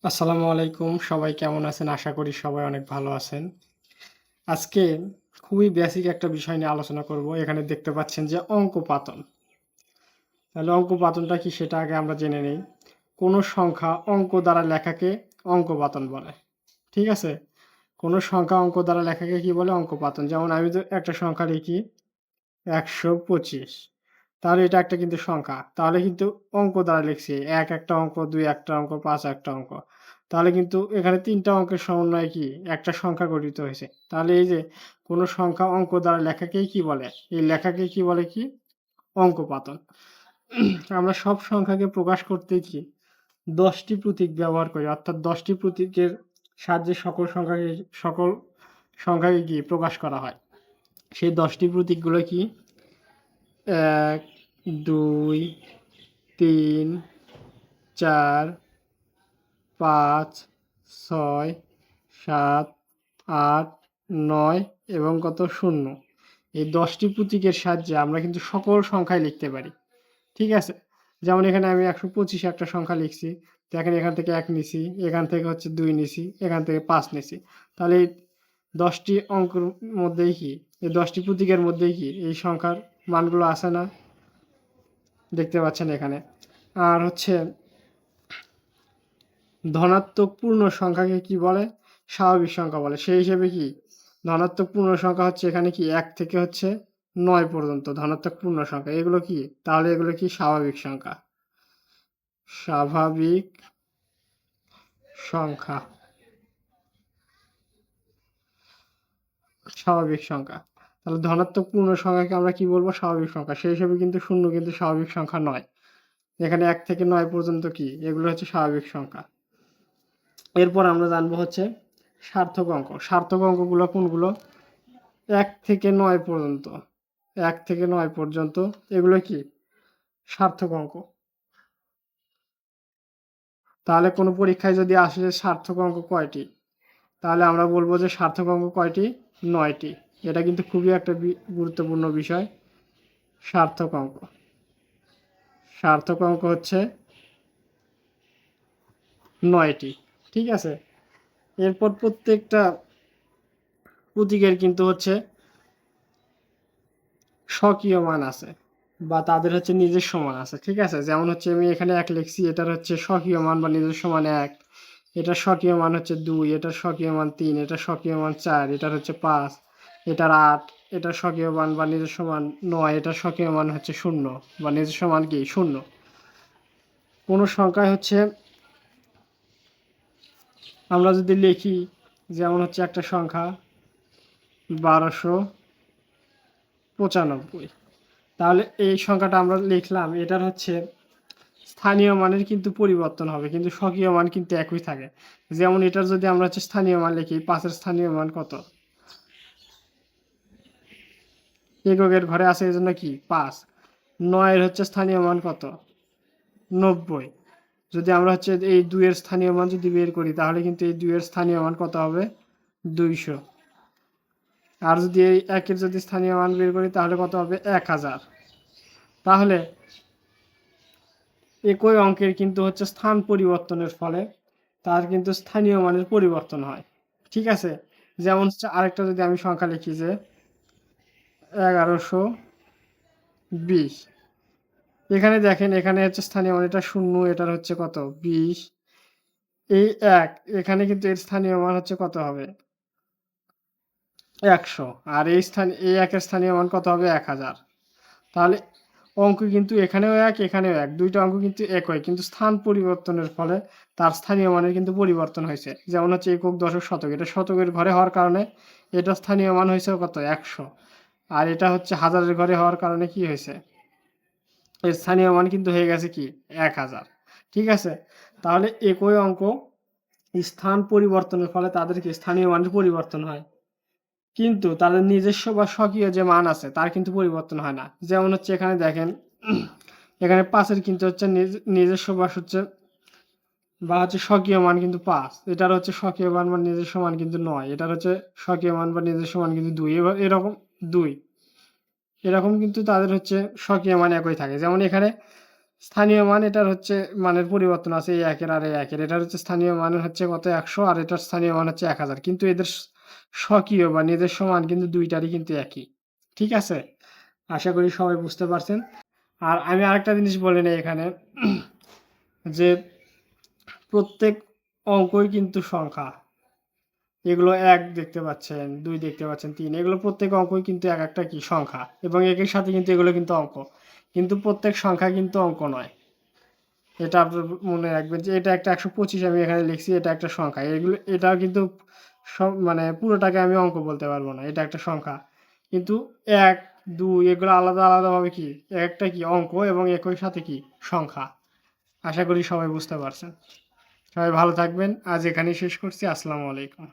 আসসালামু আলাইকুম। সবাই কেমন আছেন? আশা করি সবাই অনেক ভালো আছেন। আজকে খুবই বেসিক একটা বিষয় নিয়ে আলোচনা করব। এখানে দেখতে পাচ্ছেন যে অঙ্কপাতন। তাহলে অঙ্কপাতনটা কি সেটা আগে আমরা জেনে নেই। কোনো সংখ্যা অঙ্ক দ্বারা লেখাকে অঙ্কপাতন বলে। ঠিক আছে? কোনো সংখ্যা অঙ্ক দ্বারা লেখাকে কি বলে? অঙ্কপাতন। যেমন আমি তো একটা সংখ্যা লিখি ১২৫। তাহলে এটা একটা কিন্তু সংখ্যা। তাহলে কিন্তু অঙ্ক দ্বারা লিখছি। ১ একটা অঙ্ক, ২ একটা অঙ্ক, ৫ একটা অঙ্ক। তাহলে কিন্তু এখানে ৩ টা অঙ্কের সমন্বয়ে কি একটা সংখ্যা গঠিত হয়েছে। তাহলে এই যে কোন সংখ্যা অঙ্ক দ্বারা লেখাকেই কি বলে? এই লেখাকে কি বলে কি? অঙ্কপাতন। আমরা সব সংখ্যাকে প্রকাশ করতে কি ১০ টি প্রতীক ব্যবহার করি। অর্থাৎ ১০ টি প্রতীকের সাহায্যে সকল সংখ্যাকে কি প্রকাশ করা হয়। সেই ১০ টি প্রতীকগুলো কি? ১, ২, ৩, ৪, ৫, ৬, ৭, ৮, ৯ এবং কত? ০। এই ১০ টি প্রতীকের সাহায্যে আমরা কিন্তু সকল সংখ্যাই লিখতে পারি। ঠিক আছে? যেমন এখানে আমি ১২৫ একটা সংখ্যা লিখছি। দেখেন এখান থেকে ১ নিছি, এখান থেকে হচ্ছে ২ নিছি, এখান থেকে ৫ নিছি। তাহলে এই ১০ টি অঙ্কের মধ্যেই কি? এই ১০ টি প্রতীকের মধ্যেই কি এই সংখ্যার মানগুলো আছে না? দেখতে পাচ্ছেন এখানে। আর হচ্ছে ধনাত্মক পূর্ণ সংখ্যাকে কি বলে? স্বাভাবিক সংখ্যা বলে। সেই হিসেবে কি ধনাত্মক পূর্ণ সংখ্যা হচ্ছে এখানে কি ১ থেকে হচ্ছে ৯ পর্যন্ত ধনাত্মক পূর্ণ সংখ্যা। এগুলো কি? তাহলে এগুলো কি স্বাভাবিক সংখ্যা। স্বাভাবিক সংখ্যা, স্বাভাবিক সংখ্যা। তাহলে ধনাত্মক পূর্ণ সংখ্যাকে আমরা কি বলবো? স্বাভাবিক সংখ্যা। সেই হিসেবে কিন্তু ০ কিন্তু স্বাভাবিক সংখ্যা নয়। এখানে ১ থেকে ৯ পর্যন্ত কি? এগুলো হচ্ছে স্বাভাবিক সংখ্যা। এরপর আমরা জানবো হচ্ছে সার্থক অঙ্ক। সার্থক অঙ্কগুলো কোনগুলো? ১ থেকে ৯ পর্যন্ত। ১ থেকে ৯ পর্যন্ত এগুলো কি? সার্থক অঙ্ক। তাহলে কোনো পরীক্ষায় যদি আসে যে সার্থক অঙ্ক কয়টি? তাহলে আমরা বলব যে সার্থক অঙ্ক কয়টি? ৯ টি। এটা কিন্তু খুবই একটা গুরুত্বপূর্ণ বিষয়। সার্থক অঙ্ক। সার্থক অঙ্ক হচ্ছে ৯ টি। ঠিক আছে? এরপর প্রত্যেকটা প্রতীকের কিন্তু হচ্ছে স্বকীয় মান আছে বা তাদের হচ্ছে নিজস্ব মান আছে। ঠিক আছে? যেমন হচ্ছে আমি এখানে ১ লিখছি, এটার হচ্ছে স্বকীয় মান বা নিজস্ব মান ১, এটার স্বকীয় মান হচ্ছে ২, এটার স্বকীয় মান ৩, এটার স্বকীয় মান ৪, এটার হচ্ছে ৫, এটার ৮, এটার স্বকীয় মান বা নিজস্ব মান ৯, এটার স্বকীয় মান হচ্ছে ০ বা নিজস্ব মান কি? ০। কোন সংখ্যায় হচ্ছে আমরা যদি লিখি, যেমন হচ্ছে একটা সংখ্যা ১২৯৫, তাহলে এই সংখ্যাটা আমরা লিখলাম, এটার হচ্ছে স্থানীয় মানের কিন্তু পরিবর্তন হবে, কিন্তু স্বকীয় মান কিন্তু একই থাকে। যেমন এটার যদি আমরা হচ্ছে স্থানীয় মান লিখি, ৫ এর স্থানীয় মান কত? এককের ঘরে আছে এজন্য কি ৫। ৯ এর হচ্ছে স্থানীয় মান কত? ৯০। যদি আমরা হচ্ছে এই ২ এর স্থানীয় মান যদি বের করি, তাহলে কিন্তু এই ২ এর স্থানীয় মান কত হবে? ২০০। আর যদি এই ১ এর যদি স্থানীয় মান বের করি, তাহলে কত হবে? ১০০০। তাহলে একই অঙ্কের কিন্তু হচ্ছে স্থান পরিবর্তনের ফলে তার কিন্তু স্থানীয় মানের পরিবর্তন হয়। ঠিক আছে? যেমন হচ্ছে আরেকটা যদি আমি সংখ্যা লিখি যে ১১২০। এখানে দেখেন, এখানে হচ্ছে স্থানীয় মান এটা ০, এটার হচ্ছে কত? ২০। এই ১ এখানে কিন্তু এর স্থানীয় মান হচ্ছে কত হবে? ১০০। আর এই ১ এর স্থানীয় মান কত হবে? ১০০০। তাহলে অঙ্ক কিন্তু এখানেও ১, এখানেও ১। ২ টা অঙ্ক কিন্তু একই। কিন্তু স্থান পরিবর্তনের ফলে তার স্থানীয় মানের কিন্তু পরিবর্তন হয়েছে। যেমন হচ্ছে একক, দশক, শতক। এটা শতকের ঘরে হওয়ার কারণে এটার স্থানীয় মান হয়েছে কত? ১০০। আর এটা হচ্ছে হাজারের ঘরে হওয়ার কারণে কি হয়েছে? এর স্থানীয় মান কিন্তু হয়ে গেছে কি? ১০০০। ঠিক আছে? তাহলে একই অঙ্ক স্থান পরিবর্তনের ফলে তাদের কি স্থানীয় মানের পরিবর্তন হয়। কিন্তু তাদের নিজস্ব বা স্বকীয় যে মান আছে তার কিন্তু পরিবর্তন হয় না। যেমন হচ্ছে এখানে দেখেন, এখানে ৫ এর কিন্তু হচ্ছে নিজস্ব বা হচ্ছে স্বকীয় মান কিন্তু ৫। এটার হচ্ছে স্বকীয় মান বা নিজস্ব মান কিন্তু ৯। এটার হচ্ছে স্বকীয় মান বা নিজস্ব মান কিন্তু ২। এরকম ২। এরকম কিন্তু তাদের হচ্ছে স্বকীয় মান একই থাকে। যেমন এখানে স্থানীয় মান এটার হচ্ছে মানের পরিবর্তন আছে এই একের আর এই একের। এটার হচ্ছে স্থানীয় মান হচ্ছে কত ১০০ আর এটার স্থানীয় মান হচ্ছে ১০০০। কিন্তু এদের স্বকীয় বা নিজস্ব মান কিন্তু ২ টারই কিন্তু একই। ঠিক আছে? আশা করি সবাই বুঝতে পারছেন। আর আমি আরেকটা জিনিস বলে নেই এখানে যে প্রত্যেক অঙ্কই কিন্তু সংখ্যা। এগুলো ১ দেখতে পাচ্ছেন, ২ দেখতে পাচ্ছেন, ৩ এগুলো প্রত্যেক অঙ্কই কিন্তু একটা কি সংখ্যা এবং একের সাথে কিন্তু এগুলো কিন্তু অঙ্ক। কিন্তু প্রত্যেক সংখ্যা কিন্তু অঙ্ক নয়। এটা আপনার মনে রাখবেন যে এটা একটা ১২৫ আমি এখানে লিখছি এটা একটা সংখ্যা। এটাও কিন্তু মানে পুরোটাকে আমি অঙ্ক বলতে পারবো না। এটা একটা সংখ্যা। কিন্তু ১, ২ এগুলো আলাদা, আলাদাভাবে কি একটা কি অঙ্ক এবং একই সাথে কি সংখ্যা। আশা করি সবাই বুঝতে পারছেন। সবাই ভালো থাকবেন। আজ এখানেই শেষ করছি। আসসালামু আলাইকুম।